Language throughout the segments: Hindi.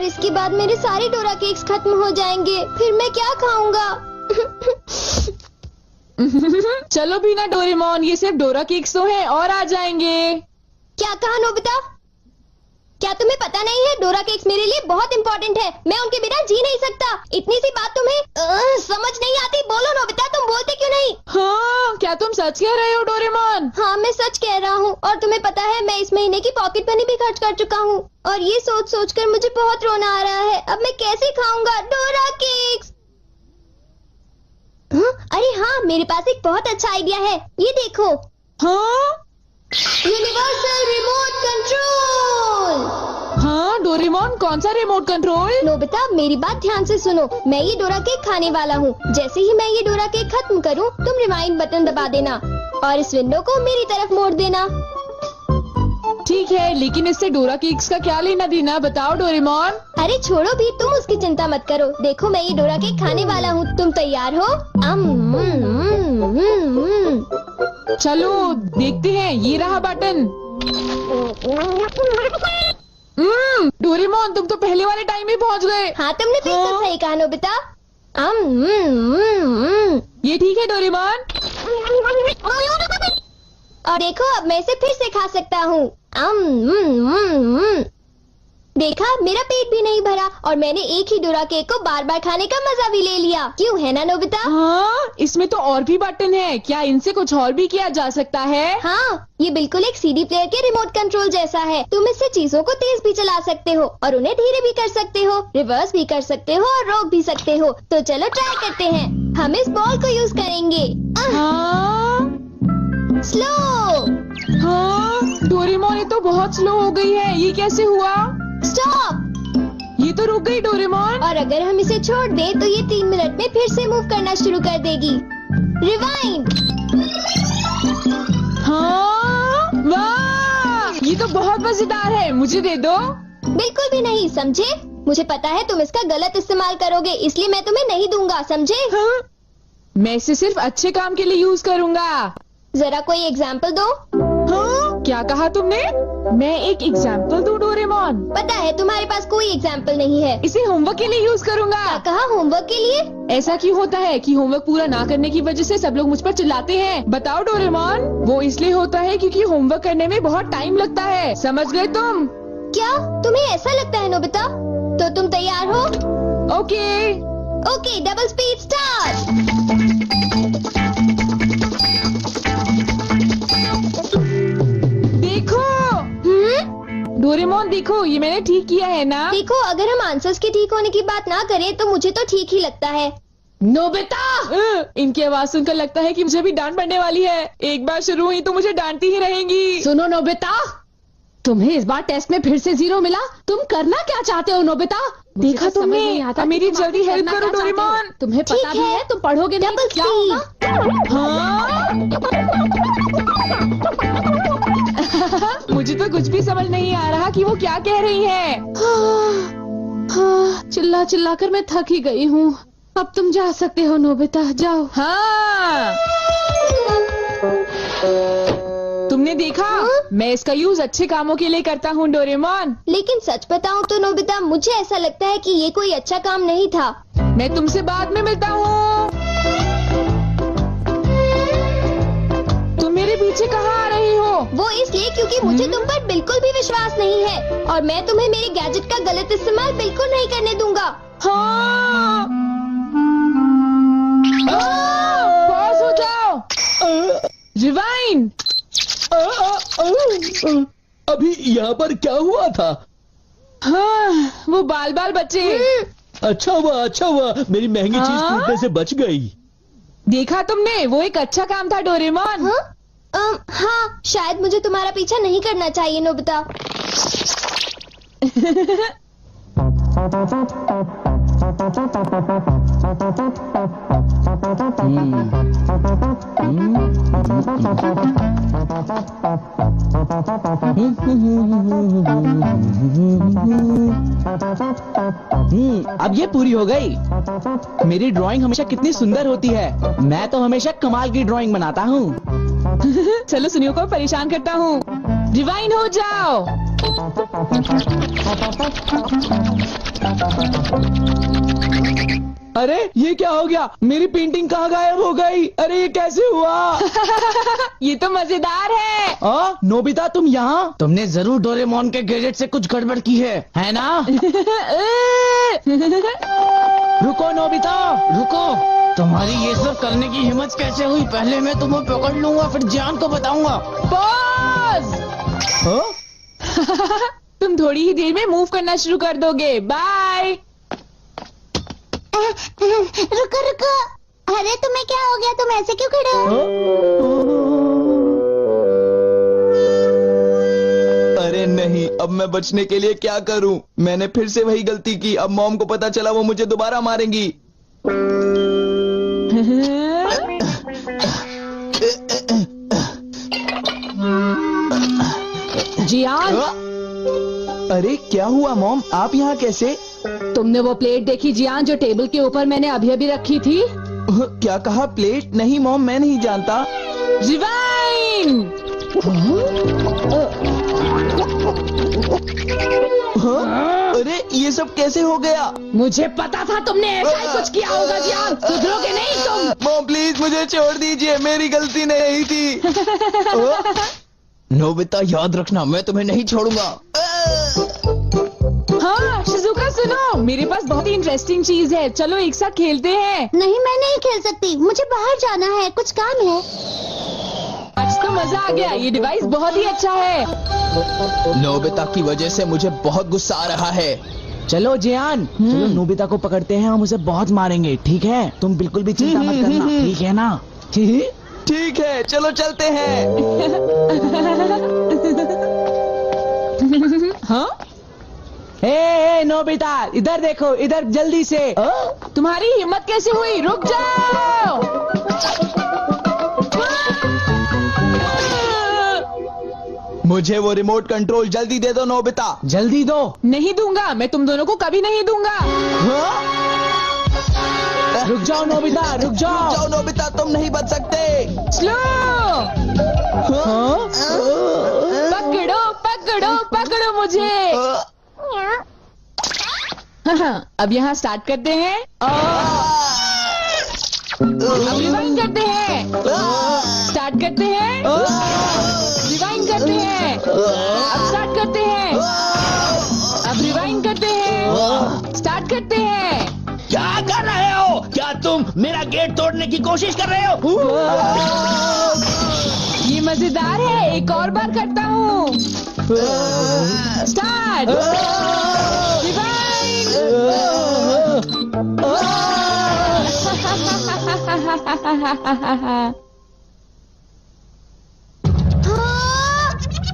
और इसके बाद मेरे सारे डोरा केक्स खत्म हो जाएंगे। फिर मैं क्या खाऊंगा? चलो भी ना डोरेमोन, ये सिर्फ डोरा केक्स तो हैं और आ जाएंगे। क्या कहा नोबिता? क्या तुम्हें पता नहीं है डोरा केक्स मेरे लिए बहुत इम्पोर्टेंट है। मैं उनके बिना जी नहीं सकता। इतनी सी बात तुम्हें समझ नहीं आती? बोलो नोबिता, तुम बोलते क्यों नहीं? हाँ, क्या तुम सच कह रहे हो डोरेमोन? हाँ, मैं सच कह रहा हूँ। और तुम्हें पता है मैं इस महीने की पॉकेट मनी भी खर्च कर चुका हूँ। और ये सोच सोच कर मुझे बहुत रोना आ रहा है। अब मैं कैसे खाऊंगा डोरा केक्स? अरे हाँ, मेरे पास एक बहुत अच्छा आइडिया है। ये देखो। हाँ, यूनिवर्सल रिमोट कंट्रोल। हाँ डोरेमोन, कौन सा रिमोट कंट्रोल? नोबिता, मेरी बात ध्यान से सुनो। मैं ये डोरा केक खाने वाला हूँ। जैसे ही मैं ये डोरा केक खत्म करूँ, तुम रिवाइंड बटन दबा देना और इस विंडो को मेरी तरफ मोड़ देना। ठीक है, लेकिन इससे डोरा केक्स का क्या लेना देना, बताओ डोरेमोन। अरे छोड़ो भी, तुम उसकी चिंता मत करो। देखो, मैं ये डोरा केक खाने वाला हूँ। तुम तैयार हो? चलो देखते हैं, ये रहा बटन। डोरेमोन, तुम तो पहले वाले टाइम में पहुँच गए। हाँ, तुमने बिल्कुल सही कहा नोबिता। ये ठीक है डोरेमोन। और देखो, अब मैं इसे फिर से खा सकता हूँ। देखा, मेरा पेट भी नहीं भरा और मैंने एक ही डोरा केक को बार बार खाने का मजा भी ले लिया। क्यों, है ना नोबिता? हाँ, इसमें तो और भी बटन है। क्या इनसे कुछ और भी किया जा सकता है? हाँ, ये बिल्कुल एक सीडी प्लेयर के रिमोट कंट्रोल जैसा है। तुम इससे चीजों को तेज भी चला सकते हो और उन्हें धीरे भी कर सकते हो, रिवर्स भी कर सकते हो और रोक भी सकते हो। तो चलो ट्राई करते हैं। हम इस बॉल को यूज करेंगे। स्लो। हाँ, डोरेमोन, ये तो बहुत स्लो हो गई है। ये कैसे हुआ? स्टॉप। ये तो रुक गई डोरेमोन। और अगर हम इसे छोड़ दें तो ये 3 मिनट में फिर से मूव करना शुरू कर देगी। रिवाइंड। हाँ, वाह, ये तो बहुत मजेदार है। मुझे दे दो। बिल्कुल भी नहीं, समझे? मुझे पता है तुम इसका गलत इस्तेमाल करोगे, इसलिए मैं तुम्हें नहीं दूंगा, समझे? हाँ? मैं इसे सिर्फ अच्छे काम के लिए यूज करूँगा। जरा कोई एग्जाम्पल दो। हाँ? क्या कहा तुमने? मैं एक एग्जाम्पल दूं डोरेमोन? पता है तुम्हारे पास कोई एग्जाम्पल नहीं है। इसे होमवर्क के लिए यूज करूँगा। क्या कहा, होमवर्क के लिए? ऐसा क्यों होता है कि होमवर्क पूरा ना करने की वजह से सब लोग मुझ पर चिल्लाते हैं? बताओ डोरेमोन। वो इसलिए होता है क्योंकि होमवर्क करने में बहुत टाइम लगता है। समझ गए तुम? क्या तुम्हें ऐसा लगता है नोबिता? तो तुम तैयार हो? Okay. Okay, double speed start. Doraemon देखो, ये मैंने ठीक किया है ना? देखो, अगर हम आंसर्स के ठीक होने की बात ना करें तो मुझे तो ठीक ही लगता है। नोबिता, इनकी आवाज सुनकर लगता है कि मुझे भी डांट पड़ने वाली है। एक बार शुरू हुई तो मुझे डांटती ही रहेंगी। सुनो नोबिता, तुम्हें इस बार टेस्ट में फिर से 0 मिला। तुम करना क्या चाहते हो नोबिता? देखा तुमने? मेरी जल्दी हेल्प करो डोरेमोन। तुम्हें पता भी है तुम पढ़ोगे नहीं तो क्या होगा? हाँ? मुझे तो कुछ भी समझ नहीं आ रहा कि वो क्या कह रही है। चिल्ला चिल्ला कर मैं थक ही गई हूँ। अब तुम जा सकते हो नोबिता, जाओ। हाँ, तुमने देखा? मैं इसका यूज अच्छे कामों के लिए करता हूँ डोरेमोन। लेकिन सच बताऊँ तो नोबिता, मुझे ऐसा लगता है कि ये कोई अच्छा काम नहीं था। मैं तुमसे बाद में मिलता हूँ। तुम मेरे पीछे कहाँ आ रही हो? वो इसलिए क्योंकि मुझे तुम पर बिल्कुल भी विश्वास नहीं है और मैं तुम्हें मेरे गैजेट का गलत इस्तेमाल बिल्कुल नहीं करने दूंगा। हाँ। पॉज हो जाओ। रिवाइंड। अभी यहाँ पर क्या हुआ था? हाँ, वो बाल बाल बच्चे। अच्छा हुआ, मेरी महंगी चीज टूटने से बच गई। देखा तुमने? वो एक अच्छा काम था डोरेमोन। हाँ, शायद मुझे तुम्हारा पीछा नहीं करना चाहिए नोबिता। अब ये पूरी हो गई। मेरी ड्राइंग हमेशा कितनी सुंदर होती है। मैं तो हमेशा कमाल की ड्राइंग बनाता हूँ। चलो सुनियो को परेशान करता हूँ। रिवाइंड हो जाओ। अरे ये क्या हो गया? मेरी पेंटिंग कहाँ गायब हो गई? अरे ये कैसे हुआ? ये तो मजेदार है। नोबिता तुम यहाँ? तुमने जरूर डोरेमोन के गैजेट से कुछ गड़बड़ की है ना? रुको नोबिता, रुको। तुम्हारी ये सब करने की हिम्मत कैसे हुई? पहले मैं तुम्हें पकड़ लूंगा, फिर जान को बताऊंगा। पॉज। तुम थोड़ी ही देर में मूव करना शुरू कर दोगे। बाय। रुको रुको, अरे तुम्हें क्या हो गया? तुम ऐसे क्यों खड़े हो? अरे नहीं, अब मैं बचने के लिए क्या करूं? मैंने फिर से वही गलती की। अब मॉम को पता चला, वो मुझे दोबारा मारेंगी। जियान, अरे क्या हुआ मॉम? आप यहाँ कैसे? तुमने वो प्लेट देखी जियान जो टेबल के ऊपर मैंने अभी अभी रखी थी? क्या कहा? प्लेट? नहीं मॉम, मैं नहीं जानता। रिवाइन। अरे ये सब कैसे हो गया? मुझे पता था तुमने ऐसा ही कुछ किया होगा जियान। सुधरोगे नहीं तुम। मॉम प्लीज मुझे छोड़ दीजिए, मेरी गलती नहीं थी। नोबिता याद रखना, मैं तुम्हें नहीं छोड़ूंगा। हाँ शिजुका सुनो, मेरे पास बहुत ही इंटरेस्टिंग चीज है। चलो एक साथ खेलते हैं। नहीं, मैं नहीं खेल सकती, मुझे बाहर जाना है, कुछ काम है। आज तो मजा आ गया, ये डिवाइस बहुत ही अच्छा है। नोबिता की वजह से मुझे बहुत गुस्सा आ रहा है। चलो जियान, चलो नोबिता को पकड़ते हैं, हम उसे बहुत मारेंगे। ठीक है? तुम बिल्कुल भी चिंता मत करना, ठीक है ना? ठीक है, चलो चलते हैं। हाँ? ए नोबिता, इधर देखो, इधर जल्दी से। तुम्हारी हिम्मत कैसे हुई? रुक जाओ। मुझे वो रिमोट कंट्रोल जल्दी दे दो नोबिता। जल्दी दो। नहीं दूंगा, मैं तुम दोनों को कभी नहीं दूंगा। रुक जाओ नोबिता, रुक जाओ। जाओ नोबिता, तुम नहीं बच सकते। स्लो। पकड़ो पकड़ो पकड़ो मुझे। अब यहाँ स्टार्ट करते हैं। अब रिवाइंड करते हैं। स्टार्ट करते हैं। रिवाइंड करते हैं। अब स्टार्ट करते हैं। अब रिवाइंड करते हैं। स्टार्ट करते हैं। क्या कर रहे हो? क्या तुम मेरा गेट तोड़ने की कोशिश कर रहे हो? ये मजेदार है, एक और बार करता हूँ। स्टार्ट।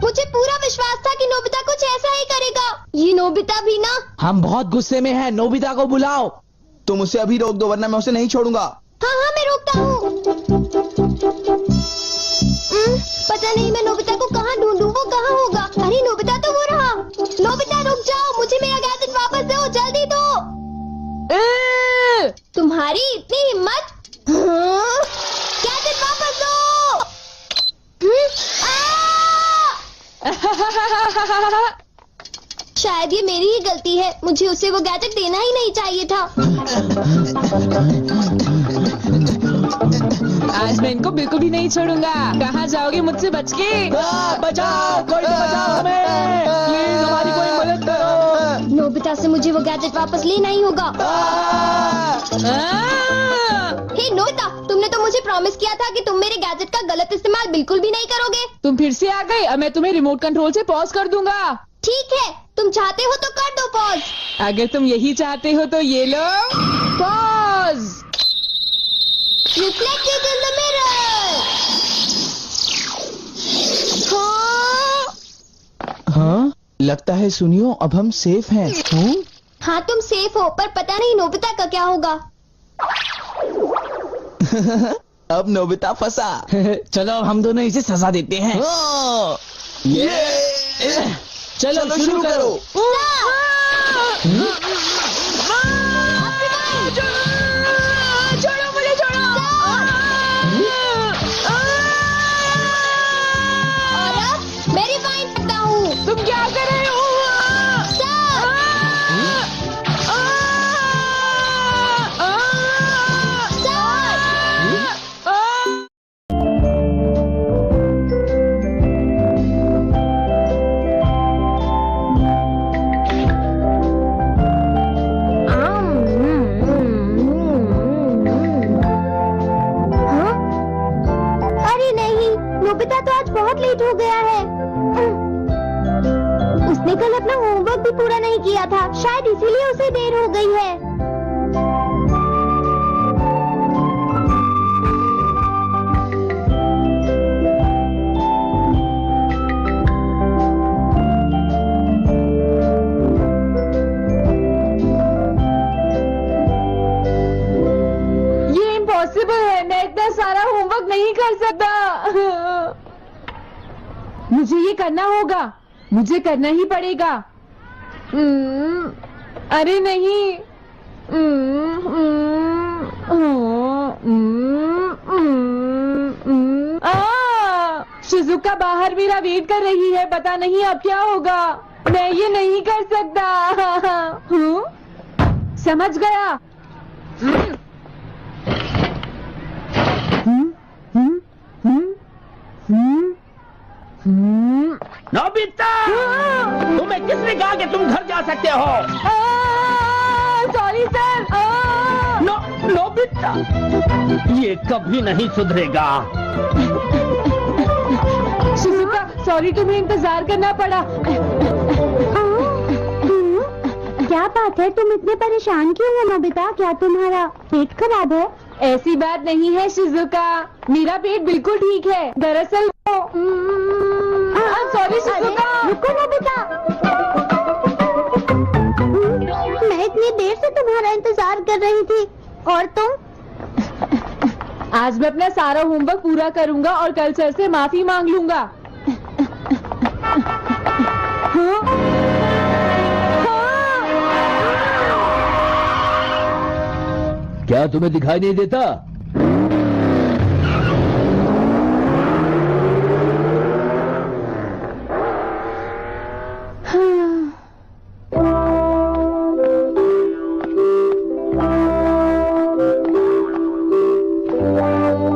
मुझे पूरा विश्वास था कि नोबिता कुछ ऐसा ही करेगा। ये नोबिता भी ना। हम बहुत गुस्से में हैं, नोबिता को बुलाओ। तुम उसे अभी रोक दो, वरना मैं उसे नहीं छोड़ूंगा। हाँ हाँ, मैं रोकता हूँ। पता नहीं मैं नोबिता को कहाँ ढूंढूं, वो कहाँ होगा? अरे नोबिता तो वो रहा। नोबिता रुक जाओ, मुझे मेरा गैजेट वापस दो, जल्दी दो। तुम्हारी इतनी हिम्मत? गैजेट वापस दो। शायद ये मेरी ही गलती है, मुझे उसे वो गैजेट देना ही नहीं चाहिए था। आज मैं इनको बिल्कुल भी नहीं छोड़ूंगा। कहाँ जाओगे मुझसे बच के? बचाओ, कोई तो बचाओ हमें। प्लीज हमारी कोई मदद करो। नोबिता से मुझे वो गैजेट वापस लेना ही होगा। हे नोबिता, तुमने तो मुझे प्रॉमिस किया था कि तुम मेरे गैजेट का गलत इस्तेमाल बिल्कुल भी नहीं करोगे। तुम फिर से आ गए। अब मैं तुम्हें रिमोट कंट्रोल से पॉज कर दूंगा। ठीक है, तुम चाहते हो तो कर दो पॉज। अगर तुम यही चाहते हो तो ये लो pause. Reflected in the mirror. हाँ, लगता है सुनियो, अब हम सेफ हैं। हाँ तुम सेफ हो, पर पता नहीं नोबिता का क्या होगा। अब नोबिता फंसा। चलो हम दोनों इसे सजा देते हैं। चलो शुरू करो। छोड़ो मुझे, छोड़ो। और अब मैं रिवाइंड करता हूँ। तुम क्या कर रहे लेट हो गया है। उसने कल अपना होमवर्क भी पूरा नहीं किया था, शायद इसीलिए उसे देर हो गई है। मैं इतना सारा होमवर्क नहीं कर सकता। मुझे ये करना होगा, मुझे करना ही पड़ेगा। अरे नहीं। शिजुका बाहर मेरा वेट कर रही है, पता नहीं अब क्या होगा। मैं ये नहीं कर सकता। समझ गया। नोबिता, तुम्हें किसने कहा कि तुम घर जा सकते हो? Sorry sir. नोबिता, ये कभी नहीं सुधरेगा। शिजुका, सॉरी तुम्हें इंतजार करना पड़ा। क्या बात है, तुम इतने परेशान क्यों हो नोबिता? क्या तुम्हारा पेट खराब है? ऐसी बात नहीं है शिजुका, मेरा पेट बिल्कुल ठीक है। दरअसल सॉरी शिजुका। रुको नोबिता, मैं इतनी देर से तुम्हारा इंतजार कर रही थी और तुम? आज मैं अपना सारा होमवर्क पूरा करूंगा और कल सर से माफी मांग लूंगा। क्या तुम्हें दिखाई नहीं देता?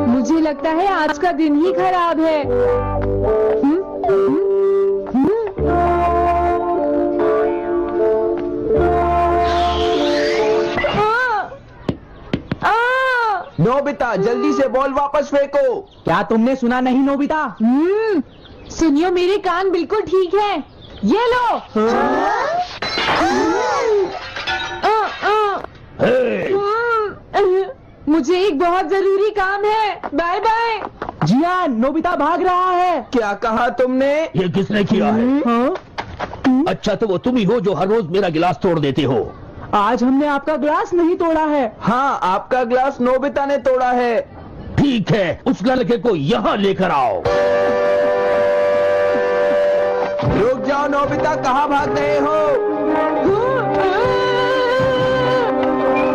मुझे लगता है आज का दिन ही खराब है। नोबिता, जल्दी से बॉल वापस फेंको। क्या तुमने सुना नहीं नोबिता? सुनियो, मेरे कान बिल्कुल ठीक है। ये लो। मुझे एक बहुत जरूरी काम है। Bye bye. जियान, नोबिता भाग रहा है। क्या कहा तुमने? ये किसने किया है? अच्छा, तो वो तुम ही हो जो हर रोज मेरा गिलास तोड़ देते हो। आज हमने आपका ग्लास नहीं तोड़ा है। हाँ, आपका ग्लास नोबिता ने तोड़ा है। ठीक है, उस लड़के को यहाँ लेकर आओ। रुक जाओ नोबिता, कहाँ भाग गए हो?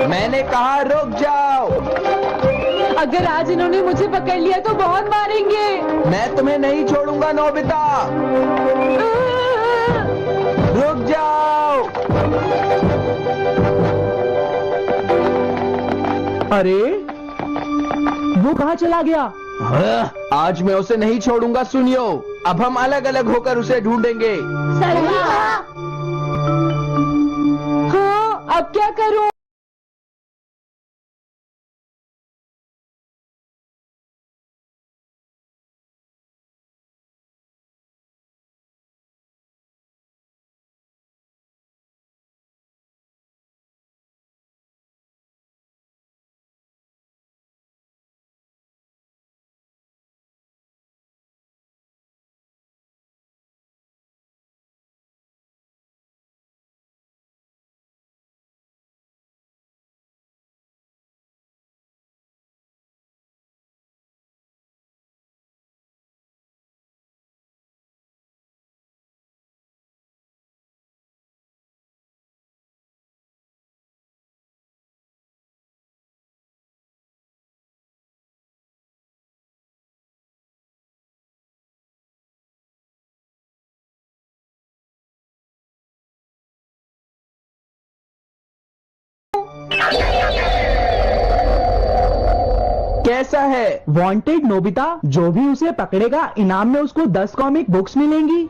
मैंने कहा रुक जाओ। अगर आज इन्होंने मुझे पकड़ लिया तो बहुत मारेंगे। मैं तुम्हें नहीं छोड़ूंगा नोबिता, रुक जाओ। अरे वो कहाँ चला गया? आज मैं उसे नहीं छोड़ूंगा। सुनियो, अब हम अलग अलग होकर उसे ढूंढेंगे। हाँ, अब क्या करूं? कैसा है? वांटेड नोबिता, जो भी उसे पकड़ेगा इनाम में उसको 10 कॉमिक बुक्स मिलेंगी।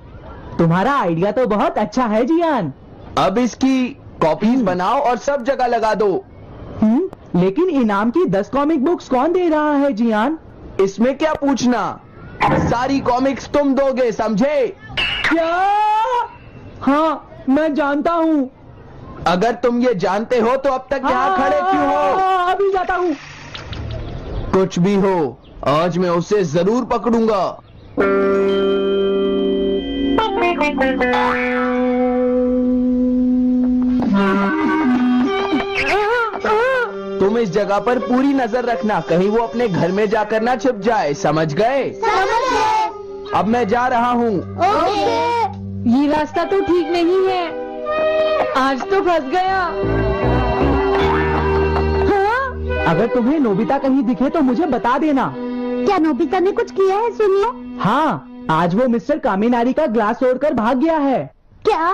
तुम्हारा आइडिया तो बहुत अच्छा है जियान। अब इसकी कॉपीज बनाओ और सब जगह लगा दो। लेकिन इनाम की 10 कॉमिक बुक्स कौन दे रहा है जियान? इसमें क्या पूछना? सारी कॉमिक्स तुम दोगे, समझे? क्या? हाँ, मैं जानता हूँ। अगर तुम ये जानते हो तो अब तक यहाँ खड़े क्यों हो? अभी जाता हूँ। कुछ भी हो, आज मैं उसे जरूर पकड़ूंगा। तुम इस जगह पर पूरी नजर रखना, कहीं वो अपने घर में जाकर ना छिप जाए, समझ गए? समझ गए। अब मैं जा रहा हूँ। ओके। ये रास्ता तो ठीक नहीं है, आज तो फंस गया। हाँ? अगर तुम्हें नोबिता कहीं दिखे तो मुझे बता देना। क्या नोबिता ने कुछ किया है, सुन लो। हाँ, आज वो मिस्टर कामिनारी का ग्लास तोड़कर भाग गया है। क्या?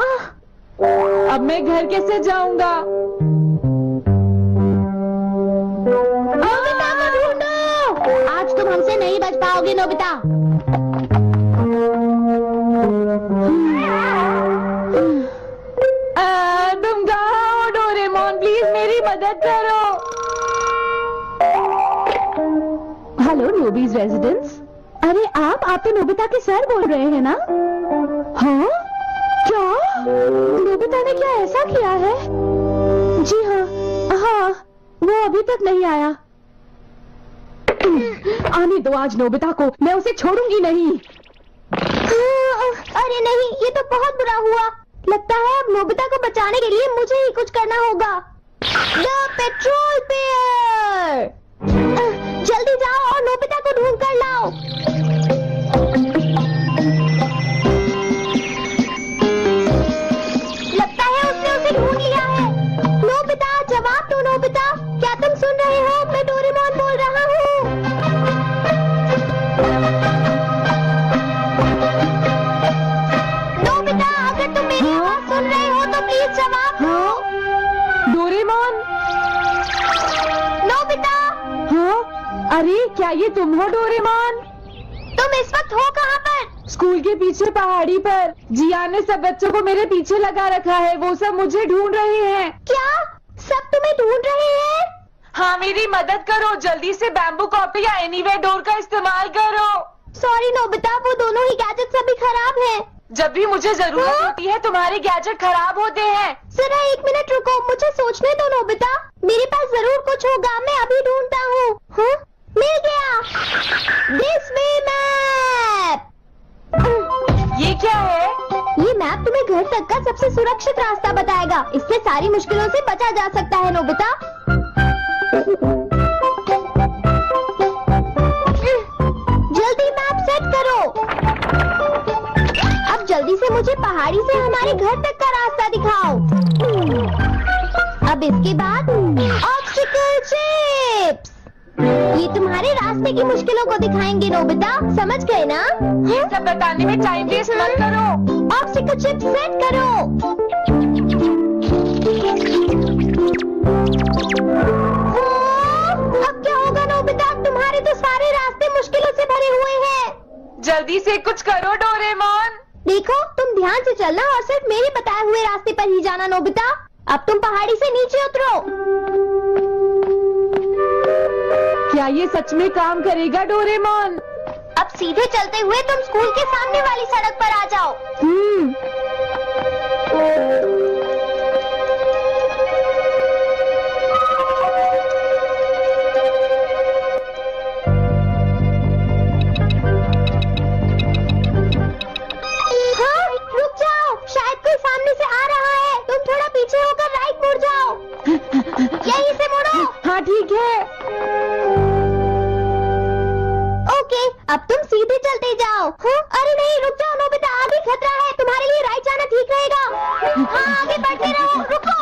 अब मैं घर कैसे जाऊंगा? नोबिता को ढूंढो। आज तुम हमसे नहीं बच पाओगे नोबिता। तुम कहाँ हो डोरेमोन? प्लीज मेरी मदद करो। हेलो नोबीज रेजिडेंस। अरे आप तो नोबिता के सर बोल रहे हैं ना? हाँ? क्या? नोबिता ने क्या ऐसा किया है? जी हाँ, वो अभी तक नहीं आया। आने दो आज नोबिता को, मैं उसे छोड़ूंगी नहीं। अरे नहीं, ये तो बहुत बुरा हुआ। लगता है अब नोबिता को बचाने के लिए मुझे ही कुछ करना होगा। द पेट्रोल पेयर, जल्दी जाओ और नोबिता को ढूंढ कर लाओ। लगता है उसने उसे ढूंढ लिया है। नोबिता, जवाब दो नोबिता, क्या तुम सुन रहे हो? मैं डोरेमोन बोल रहा हूँ। नोबिता, अगर तुम मेरी आवाज सुन रहे हो तो प्लीज जवाब दो। डोरेमोन? नोबिता, हाँ? अरे क्या ये तुम हो डोरेमोन? तुम इस वक्त हो कहाँ पर? स्कूल के पीछे पहाड़ी पर। जिया ने सब बच्चों को मेरे पीछे लगा रखा है, वो सब मुझे ढूंढ रहे हैं। क्या सब तुम्हें ढूंढ रहे हैं? हाँ, मेरी मदद करो, जल्दी से बैम्बू कॉपी या एनीवेयर डोर का इस्तेमाल करो। सॉरी नोबिता, वो दोनों ही गैजेट्स अभी खराब हैं। जब भी मुझे जरूरत होती है तुम्हारे गैजेट खराब होते हैं। जरा एक मिनट रुको, मुझे सोचने दो नोबिता। मेरे पास जरूर कुछ होगा, मैं अभी ढूंढता हूँ। हाँ? मिल गया। This way map. ये क्या है? ये मैप तुम्हें घर तक का सबसे सुरक्षित रास्ता बताएगा। इससे सारी मुश्किलों से बचा जा सकता है नोबिता। जल्दी मैप सेट करो। अब जल्दी से मुझे पहाड़ी से हमारे घर तक का रास्ता दिखाओ। अब इसके बाद ऑब्स्टिकल चिप्स, ये तुम्हारे रास्ते की मुश्किलों को दिखाएंगे नोबिता, समझ गए ना? ये सब बताने में टाइम वेस्ट मत करो। ऑब्स्टिकल चिप्स सेट करो। अब क्या होगा नोबिता? तुम्हारे तो सारे रास्ते मुश्किलों से भरे हुए हैं। जल्दी से कुछ करो डोरेमोन। देखो, तुम ध्यान से चलना और सिर्फ मेरे बताए हुए रास्ते पर ही जाना नोबिता। अब तुम पहाड़ी से नीचे उतरो। क्या ये सच में काम करेगा डोरेमोन? अब सीधे चलते हुए तुम स्कूल के सामने वाली सड़क पर आ जाओ। हाँ, रुक जाओ, शायद कोई सामने से आ रहा है। तुम थोड़ा पीछे होकर राइट मुड़ जाओ। यहीं से मुड़ो। हाँ ठीक है। ओके, अब तुम सीधे चलते जाओ। हाँ? अरे नहीं, रुक जाओ नोबिता, आगे खतरा है। तुम्हारे लिए राइट जाना ठीक रहेगा। हाँ, आगे बढ़ते रहो। रुको,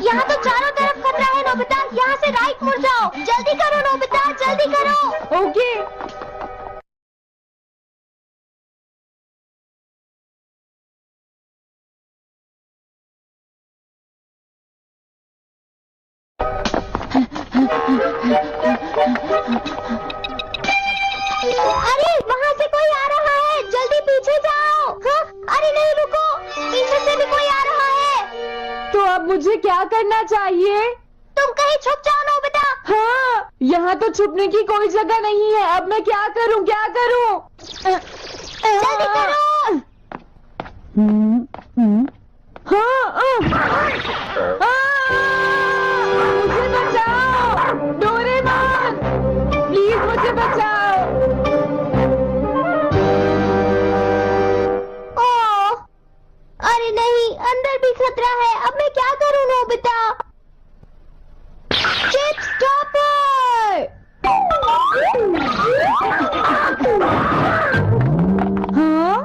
यहाँ तो चारों तरफ खतरा है नोबिता, यहाँ से राइट मुड़ जाओ। जल्दी करो नोबिता, जल्दी करो। ओके। अरे वहाँ से कोई आ रहा है, जल्दी पीछे जाओ। हाँ? अरे नहीं, रुको, पीछे से भी कोई आ रहा है। तो अब मुझे क्या करना चाहिए? तुम कहीं छुप जाओ नोबिता। हाँ, यहाँ तो छुपने की कोई जगह नहीं है। अब मैं क्या करूँ, क्या करूँ? जल्दी करो। मुझे बचाओ डोरेमोन, प्लीज मुझे बचाओ। ओह, अरे नहीं, अंदर भी खतरा है। अब मैं क्या करूँ नोबिता? Chip stopper. हाँ?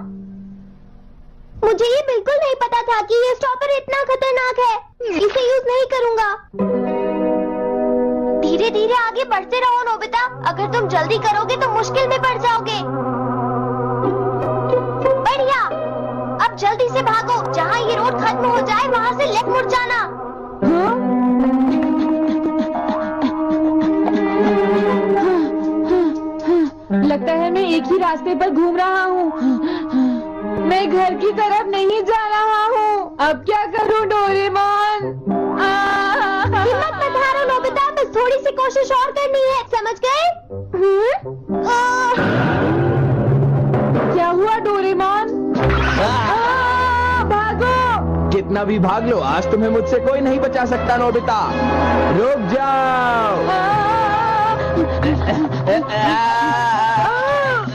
मुझे ये बिल्कुल नहीं पता था कि ये स्टॉपर इतना खतरनाक है। इसे यूज नहीं करूंगा। धीरे धीरे आगे बढ़ते रहो नोबिता। अगर तुम जल्दी करोगे तो मुश्किल में पड़ जाओगे। बढ़िया, अब जल्दी से भागो। जहाँ ये रोड खत्म हो जाए वहाँ से लेफ्ट मुड़ जाना। हाँ? लगता है मैं एक ही रास्ते पर घूम रहा हूँ। मैं घर की तरफ नहीं जा रहा हूँ। अब क्या करूँ डोरेमोन? हिम्मत मत हारो नोबिता, बस थोड़ी सी कोशिश और करनी है, समझ गए? क्या हुआ डोरेमोन? भागो! कितना भी भाग लो, आज तुम्हें मुझसे कोई नहीं बचा सकता नोबिता। रुक जाओ।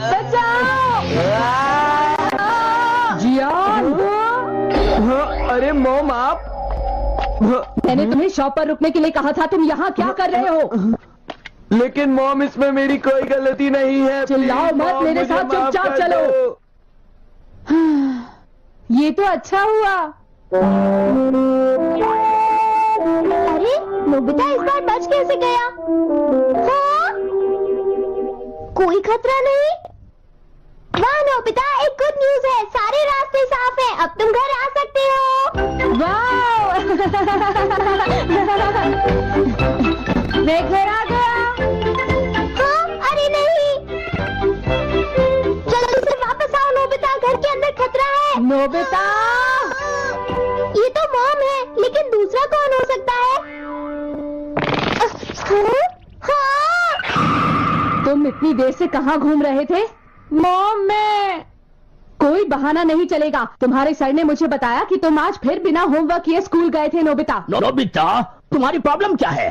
बचाओ! जियान! अरे मॉम, आप? मैंने तुम्हें शॉप पर रुकने के लिए कहा था। तुम यहाँ क्या कर रहे हो? लेकिन मॉम, इसमें मेरी कोई गलती नहीं है। चिल्लाओ प्लीज, मत, मॉम, मेरे मुझे साथ माफ चुपचाप कर चलो। दो। ये तो अच्छा हुआ। अरे नोबिता इस बार बच कैसे गया? हाँ? कोई खतरा नहीं। वाह नोबिता, एक गुड न्यूज है, सारे रास्ते साफ हैं। अब तुम घर आ सकते हो। वाह! मैं घर आ गया। हाँ? अरे नहीं, जल्दी से वापस आओ नोबिता, घर के अंदर खतरा है। नोबिता! ये तो मॉम है, लेकिन दूसरा कौन हो सकता है? हाँ? तुम इतनी देर से कहाँ घूम रहे थे? मॉम, मैं कोई बहाना नहीं चलेगा। तुम्हारे सर ने मुझे बताया कि तुम आज फिर बिना होमवर्क किए स्कूल गए थे नोबिता। नोबिता, तुम्हारी प्रॉब्लम क्या है?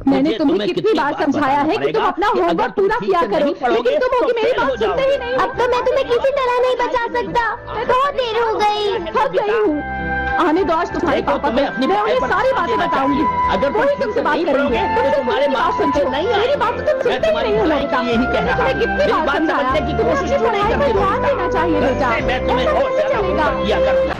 मैंने तुम्हें कितनी बार समझाया है कि तुम अपना होमवर्क पूरा किया करो, लेकिन तुम होगी मेरी बात सुनते ही नहीं। अब तो मैं तुम्हें किसी तरह नहीं बचा सकता। बहुत देर हो गई। थक गई हूँ। आने दो आज तुम्हारे पापा को, मैं उन्हें सारी बातें बताऊंगी। अगर कोई तुमसे बात करेंगे, तुमसे तुम्हारे बात सुनते नहीं, मेरी बात तो तुम सुनते ही नहीं हो नोबिता। यही कह रहा तुम्हें कितनी बार समझाया कि तुम कोशिश नहीं करना चाहिए बेटा। मैं तुम्हें और चलेगा। किया करूंगा।